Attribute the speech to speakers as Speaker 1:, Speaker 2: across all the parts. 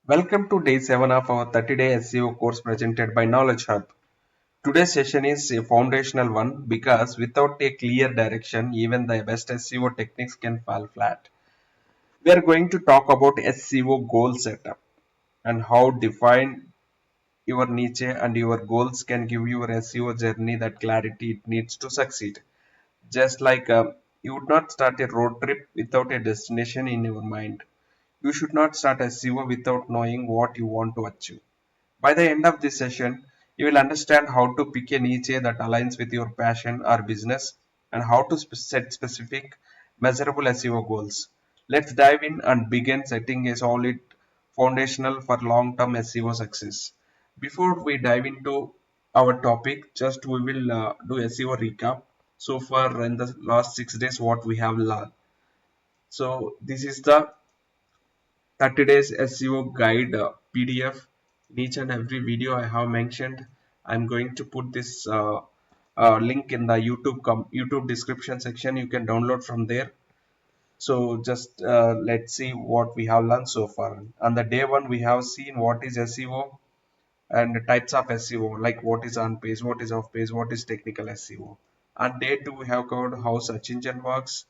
Speaker 1: Welcome to day 7 of our 30-day SEO course presented by Knowledge Hub. Today's session is a foundational one because without a clear direction, even the best SEO techniques can fall flat. We are going to talk about SEO goal setup and how define your niche and your goals can give your SEO journey that clarity it needs to succeed. Just like you would not start a road trip without a destination in your mind. You should not start SEO without knowing what you want to achieve. By the end of this session, you will understand how to pick a niche that aligns with your passion or business and how to set specific, measurable SEO goals. Let's dive in and begin setting a solid foundational for long-term SEO success. Before we dive into our topic, just we will do SEO recap. So far in the last 6 days, what we have learned. So this is the 30 days SEO guide PDF. In each and every video I have mentioned, I'm going to put this link in the YouTube description section. You can download from there. So just let's see what we have learned so far. On the day one, we have seen what is SEO and the types of SEO, like what is on page, what is off page, what is technical SEO. On day two, we have covered how search engine works,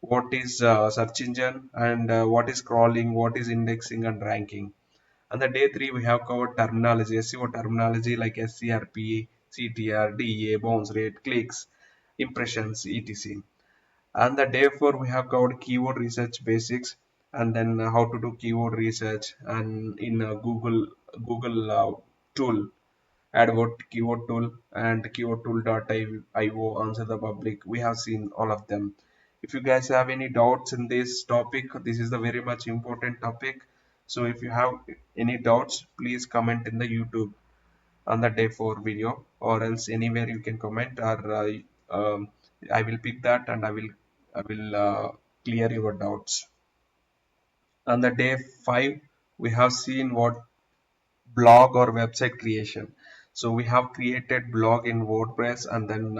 Speaker 1: what is search engine, and what is crawling, what is indexing and ranking. And the day three, we have covered terminology, SEO terminology like SCRP, CTR, DA, bounce rate, clicks, impressions, etc. And the day four, we have covered keyword research basics, and then how to do keyword research and in Google tool, AdWord keyword tool and keywordtool.io, answer the public. We have seen all of them. If you guys have any doubts in this topic, this is the very much important topic. So if you have any doubts, please comment in the YouTube on the day 4 video, or else anywhere you can comment, or I will pick that and I will clear your doubts. On the day 5, we have seen what blog or website creation. So we have created blog in WordPress and then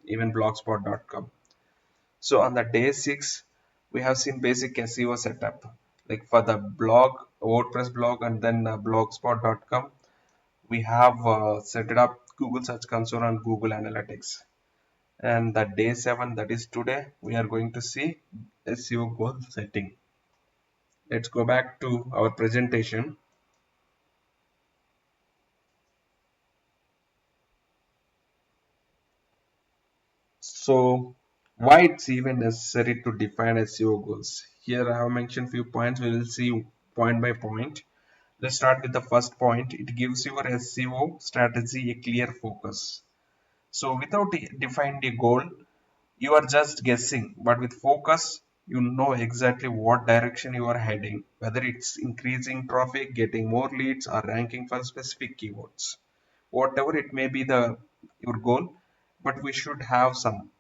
Speaker 1: even blogspot.com. So on the day 6, we have seen basic SEO setup. Like for the blog, WordPress blog and then blogspot.com, we have set it up Google Search Console and Google Analytics. And the day 7, that is today, we are going to see SEO goal setting. Let's go back to our presentation. So why it's even necessary to define SEO goals? Here I have mentioned few points. We will see point by point. Let's start with the first point. It gives your SEO strategy a clear focus. So without defining a goal, you are just guessing. But with focus, you know exactly what direction you are heading, whether it's increasing traffic, getting more leads, or ranking for specific keywords. Whatever it may be the your goal, but we should have some,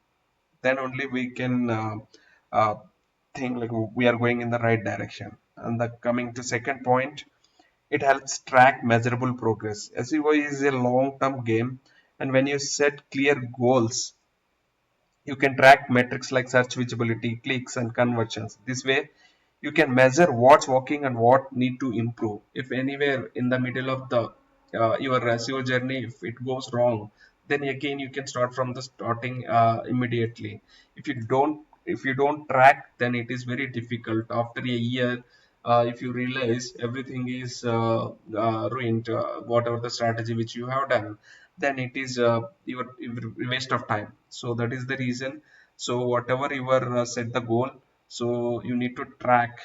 Speaker 1: then only we can uh, think like we are going in the right direction. And the coming to second point, it helps track measurable progress. SEO is a long-term game, and when you set clear goals, you can track metrics like search visibility, clicks, and conversions. This way, you can measure what's working and what need to improve. If anywhere in the middle of the your SEO journey, if it goes wrong, then again you can start from the starting immediately. If you don't track, then it is very difficult. After a year, if you realize everything is ruined, whatever the strategy which you have done, then it is your waste of time. So that is the reason. So whatever you were set the goal, so you need to track.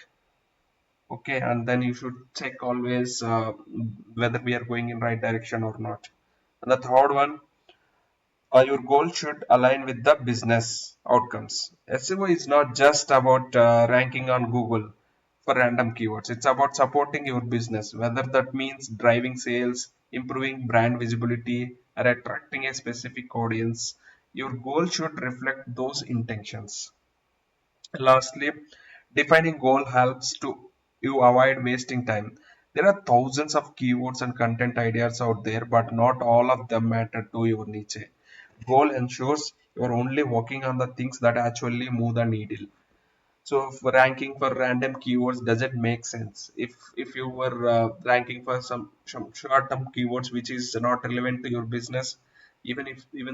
Speaker 1: Okay, and then you should check always whether we are going in right direction or not. And the third one, your goal should align with the business outcomes. SEO is not just about ranking on Google for random keywords. It's about supporting your business, whether that means driving sales, improving brand visibility, or attracting a specific audience. Your goal should reflect those intentions. Lastly, defining goal helps to you avoid wasting time. There are thousands of keywords and content ideas out there, but not all of them matter to your niche. Goal ensures you are only working on the things that actually move the needle. So for ranking for random keywords doesn't make sense. If you were ranking for some short term keywords which is not relevant to your business, even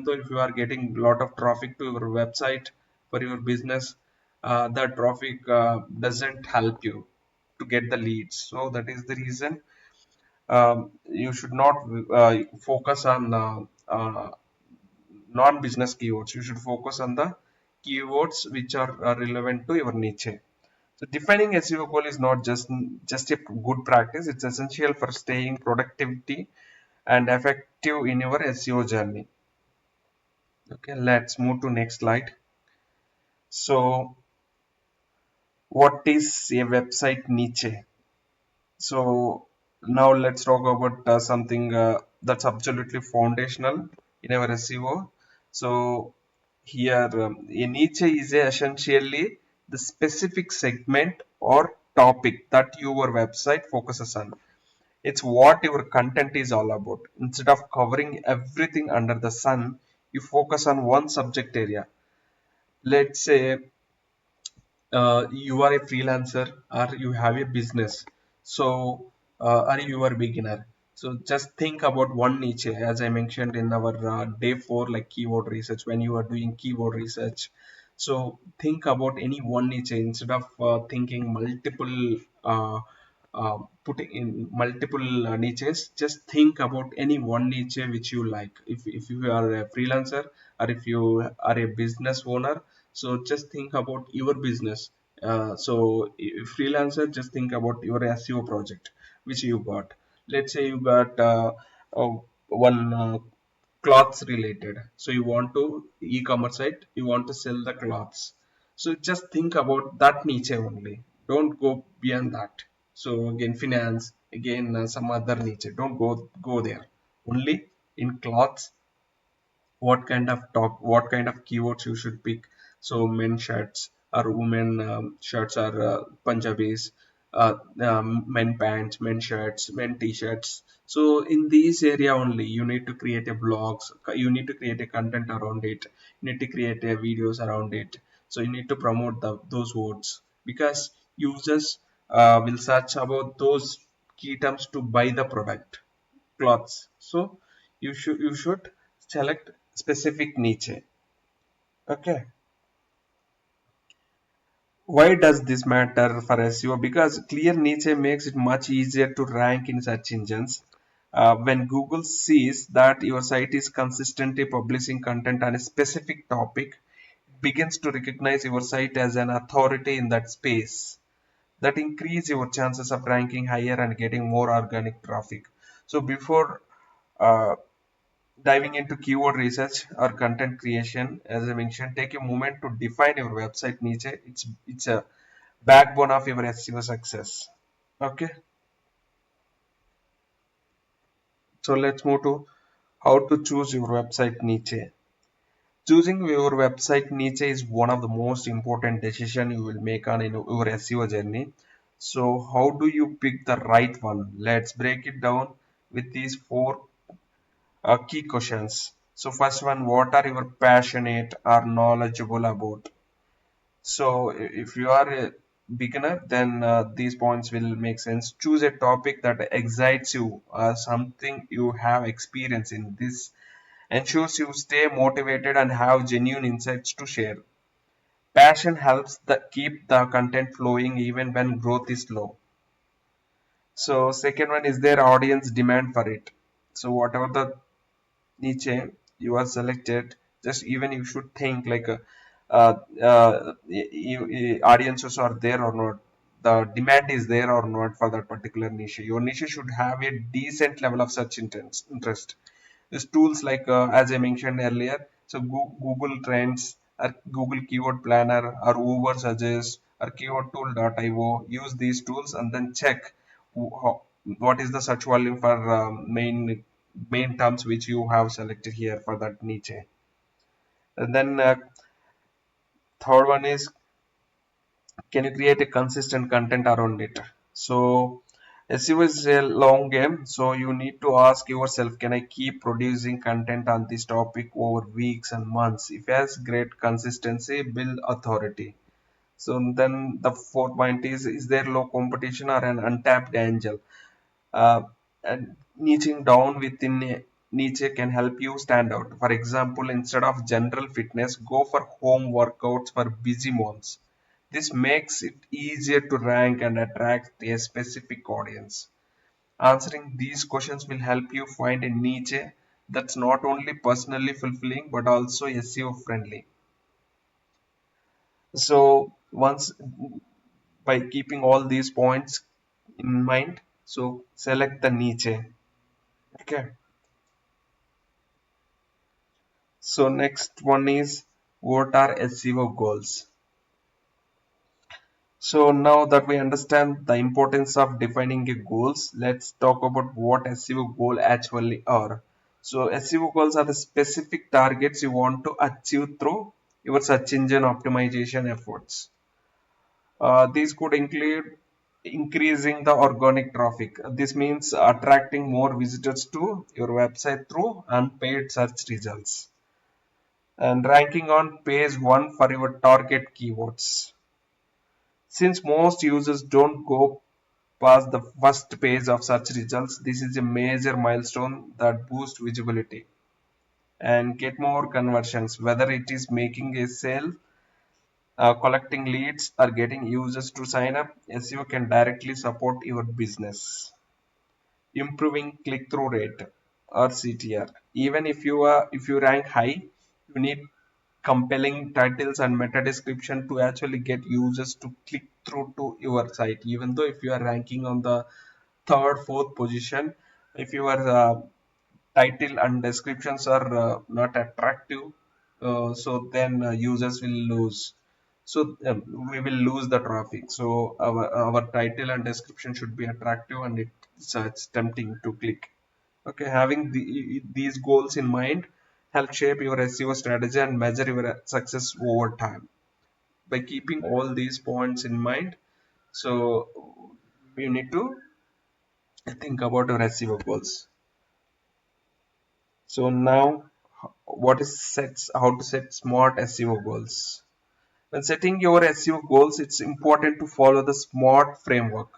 Speaker 1: though if you are getting a lot of traffic to your website for your business, that traffic doesn't help you to get the leads. So that is the reason you should not focus on non-business keywords. You should focus on the keywords which are relevant to your niche. So defining SEO goal is not just a good practice. It's essential for staying productivity and effective in your SEO journey. Okay, let's move to next slide. So what is a website niche? So now let's talk about something that's absolutely foundational in our SEO. So here, a niche is essentially the specific segment or topic that your website focuses on. It's what your content is all about. Instead of covering everything under the sun, you focus on one subject area. Let's say you are a freelancer or you have a business, so or you are a beginner, so just think about one niche. As I mentioned in our day 4, like keyword research, when you are doing keyword research, so think about any one niche instead of thinking multiple uh, putting in multiple niches. Just think about any one niche which you like. If you are a freelancer or if you are a business owner, so just think about your business. So if freelancer, just think about your SEO project which you got. Let's say you got uh, one cloths related, so you want to e-commerce site, you want to sell the cloths, so just think about that niche only. Don't go beyond that. So again finance, again some other niche, don't go there. Only in cloths, what kind of keywords you should pick. So men shirts or women shirts or punjabis, men pants, men shirts, men t-shirts. So in this area only you need to create a blogs, you need to create a content around it, you need to create a videos around it. So you need to promote those words, because users will search about those key terms to buy the product, clothes. So you should select specific niche. Okay. Why does this matter for SEO? Because clear niche makes it much easier to rank in search engines. When Google sees that your site is consistently publishing content on a specific topic, it begins to recognize your site as an authority in that space. That increase your chances of ranking higher and getting more organic traffic. So before uh, diving into keyword research or content creation, as I mentioned, take a moment to define your website niche. It's a backbone of your SEO success. Okay, so let's move to how to choose your website niche. Choosing your website niche is one of the most important decisions you will make on in your SEO journey. So how do you pick the right one? Let's break it down with these four key questions. So first one, what are you passionate or knowledgeable about? So if you are a beginner, then these points will make sense. Choose a topic that excites you, something you have experience in. This ensures you stay motivated and have genuine insights to share. Passion helps keep the content flowing even when growth is slow. So second one, is there audience demand for it? So whatever the niche you are selected, just even you should think like audiences are there or not, the demand is there or not for that particular niche. Your niche should have a decent level of search interest. These tools like as I mentioned earlier, so Google Trends or Google Keyword Planner or Uber Suggest or keywordtool.io, use these tools and then check what is the search volume for main terms which you have selected here for that niche. And then third one is, can you create a consistent content around it? So SEO is a long game, so you need to ask yourself, can I keep producing content on this topic over weeks and months? If it has great consistency, build authority. So then the fourth point is there low competition or an untapped angel? uh, and niching down within a niche can help you stand out. For example, instead of general fitness, go for home workouts for busy moms. This makes it easier to rank and attract a specific audience. Answering these questions will help you find a niche that's not only personally fulfilling but also SEO friendly. So once, by keeping all these points in mind, so select the niche. Okay. So next one is, what are SEO goals? So now that we understand the importance of defining a goals, let's talk about what SEO goal actually are. So SEO goals are the specific targets you want to achieve through your search engine optimization efforts. These could include increasing the organic traffic. This means attracting more visitors to your website through unpaid search results, and ranking on page 1 for your target keywords. Since most users don't go past the first page of search results, this is a major milestone that boosts visibility and get more conversions, whether it is making a sale, collecting leads, or getting users to sign up. SEO can directly support your business. Improving click-through rate or CTR. Even if you rank high, you need compelling titles and meta description to actually get users to click through to your site. Even though if you are ranking on the third, fourth position, if your title and descriptions are not attractive, so then users will lose. So we will lose the traffic. So our title and description should be attractive and it's tempting to click. Okay, having these goals in mind help shape your SEO strategy and measure your success over time. By keeping all these points in mind, so you need to think about your SEO goals. So now, what is sets how to set smart SEO goals? When setting your SEO goals, it's important to follow the SMART framework.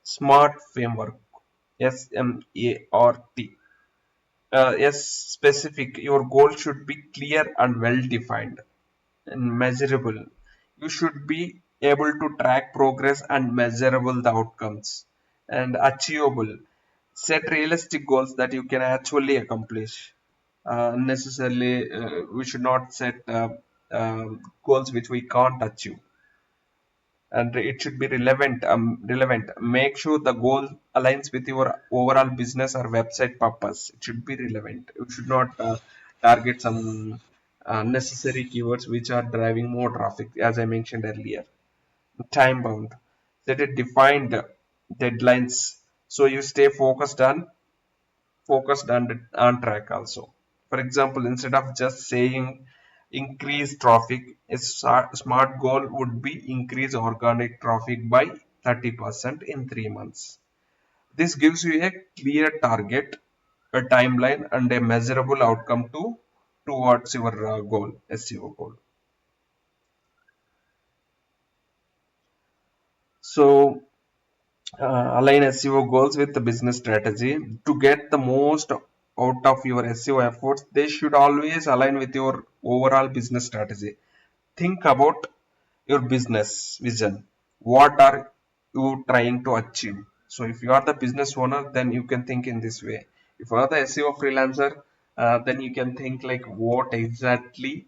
Speaker 1: SMART framework, SMART. Yes, specific. Your goal should be clear and well defined and measurable. You should be able to track progress and measurable the outcomes, and achievable. Set realistic goals that you can actually accomplish. Necessarily, we should not set goals which we can't achieve, and it should be relevant. Make sure the goal aligns with your overall business or website purpose. It should be relevant. You should not target some necessary keywords which are driving more traffic, as I mentioned earlier. Time bound. Set a defined deadlines so you stay focused and on track also. For example, instead of just saying increase traffic, a smart goal would be increase organic traffic by 30% in 3 months. This gives you a clear target, a timeline, and a measurable outcome towards your goal, SEO goal. So align SEO goals with the business strategy. To get the most out of your SEO efforts, they should always align with your overall business strategy. Think about your business vision. What are you trying to achieve? So, if you are the business owner, then you can think in this way. If you are the SEO freelancer, then you can think like what exactly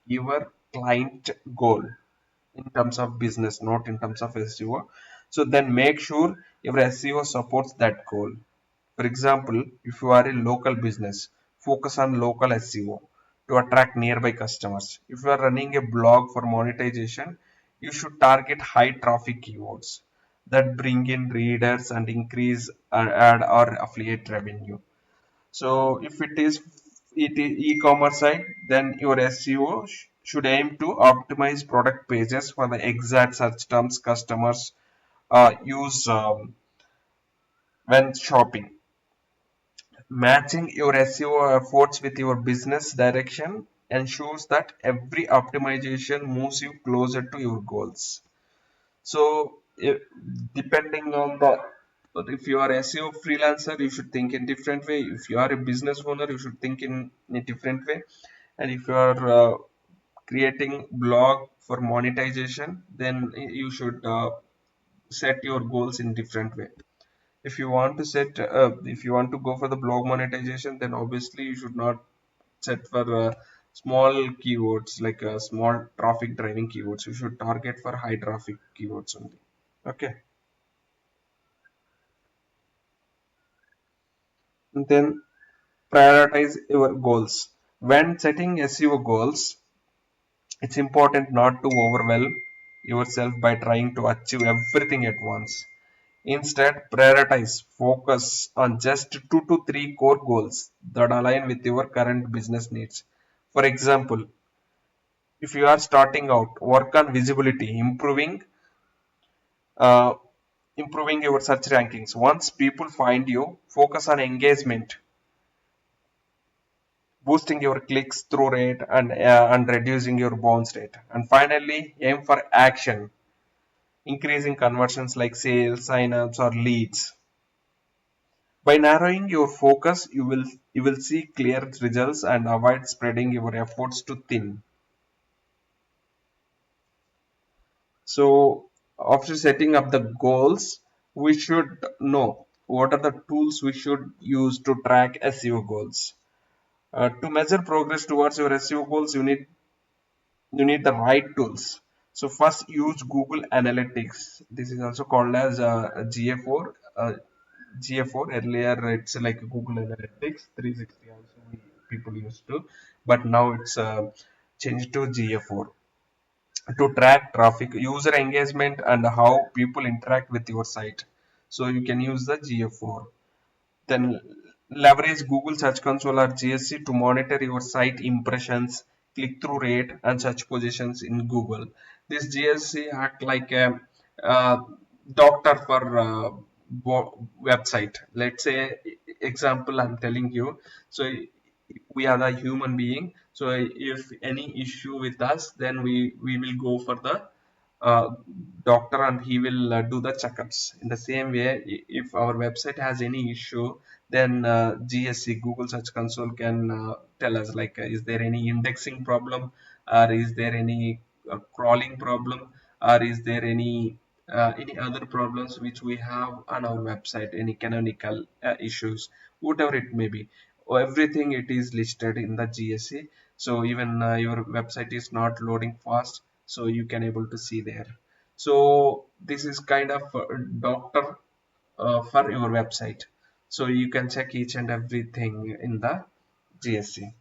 Speaker 1: your client goal in terms of business, not in terms of SEO. So then make sure your SEO supports that goal. For example, if you are a local business, focus on local SEO to attract nearby customers. If you are running a blog for monetization, you should target high traffic keywords that bring in readers and increase ad or affiliate revenue. So if it is e-commerce site, then your SEO should aim to optimize product pages for the exact search terms customers use when shopping. Matching your SEO efforts with your business direction. ensures that every optimization moves you closer to your goals. So depending on the, but if you are SEO freelancer, you should think in different way. If you are a business owner, you should think in a different way. And if you are creating blog for monetization, then you should set your goals in different way. If you want to set if you want to go for the blog monetization, then obviously you should not set for small keywords like small traffic driving keywords. You should target for high traffic keywords only. Okay. And then prioritize your goals. When setting SEO goals, it's important not to overwhelm yourself by trying to achieve everything at once. Instead, prioritize, focus on just 2 to 3 core goals that align with your current business needs. For example, if you are starting out, work on visibility, uh, improving your search rankings. Once people find you, focus on engagement, boosting your clicks through rate and reducing your bounce rate. And finally, aim for action, increasing conversions like sales, signups, or leads. By narrowing your focus, you will see clear results and avoid spreading your efforts too thin. So after setting up the goals, we should know what are the tools we should use to track SEO goals. To measure progress towards your SEO goals, you need the right tools. So first, use Google Analytics. This is also called as GA4. GA4 earlier it's like Google Analytics 360 also people used to, but now it's changed to GA4 to track traffic, user engagement, and how people interact with your site. So you can use the GA4. Then leverage Google Search Console or GSC to monitor your site impressions, click-through rate, and search positions in Google. This GSC act like a uh, doctor for website. Let's say example I'm telling you. So we are the human being. So if any issue with us, then we will go for the uh, doctor and he will do the checkups. In the same way, if our website has any issue, then GSC Google Search Console can tell us like is there any indexing problem, or is there any crawling problem, or is there any other problems which we have on our website, any canonical issues, whatever it may be. Everything it is listed in the GSC. So even your website is not loading fast, so you can able to see there. So this is kind of doctor for your website. So you can check each and everything in the GSC.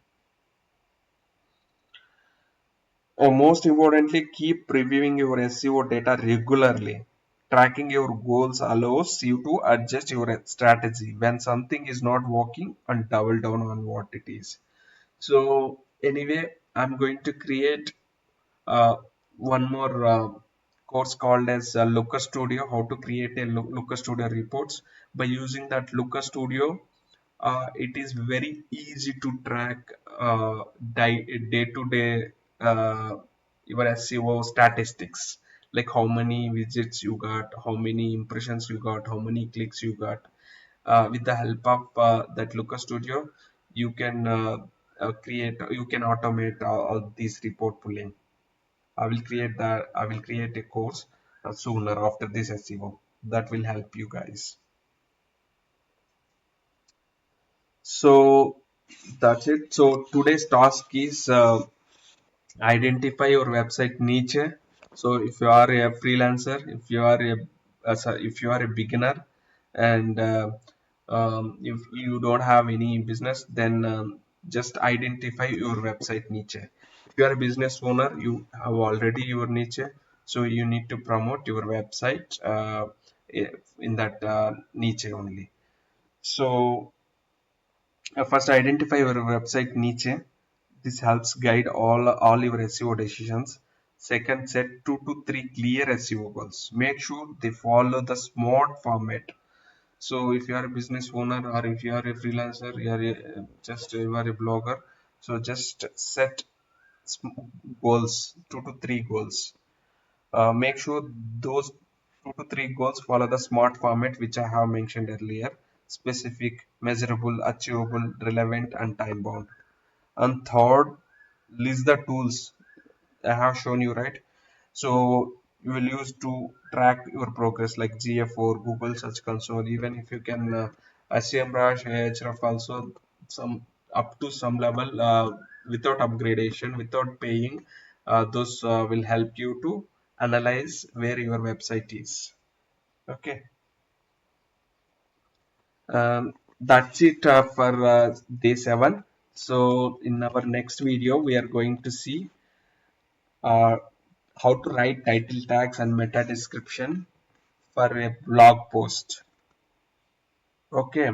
Speaker 1: Most importantly, keep reviewing your SEO data regularly. Tracking your goals allows you to adjust your strategy when something is not working and double down on what it is. So anyway, I'm going to create uh, one more course called as Looker Studio, how to create a Looker Studio reports. By using that Looker Studio, it is very easy to track day to day your SEO statistics, like how many visits you got, how many impressions you got, how many clicks you got. With the help of that Looker Studio, you can automate all these report pulling. I will create a course sooner after this SEO that will help you guys. So that's it. So today's task is identify your website niche. So if you are a freelancer, if you are a beginner, and if you don't have any business, then just identify your website niche. If you are a business owner, you have already your niche, so you need to promote your website in that niche only. So first, identify your website niche. This helps guide all your SEO decisions. Second, set 2 to 3 clear SEO goals. Make sure they follow the SMART format. So if you are a business owner, or if you are a freelancer, you are a blogger. So just set goals, 2 to 3 goals. Make sure those 2 to 3 goals follow the SMART format which I have mentioned earlier: specific, measurable, achievable, relevant, and time bound. And third, list the tools I have shown you, right? So you will use to track your progress like GA4, Google Search Console. Even if you can SEMrush, Ahref also some up to some level without upgradation, without paying, those will help you to analyze where your website is. Okay, that's it for day 7. So in our next video, we are going to see uh, how to write title tags and meta description for a blog post. Okay,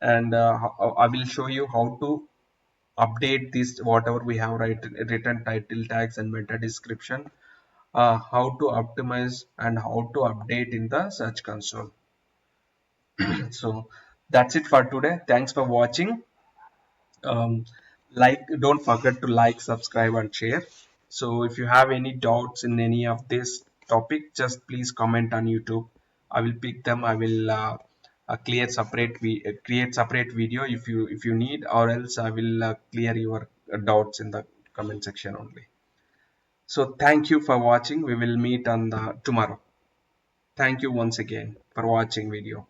Speaker 1: and I will show you how to update this whatever we have written title tags and meta description, how to optimize and how to update in the search console. So that's it for today. Thanks for watching. um, don't forget to like, subscribe, and share. So if you have any doubts in any of this topic, just please comment on YouTube. I will pick them. I will create separate video if you need, or else I will clear your doubts in the comment section only. So thank you for watching. We will meet on the tomorrow. Thank you once again for watching video.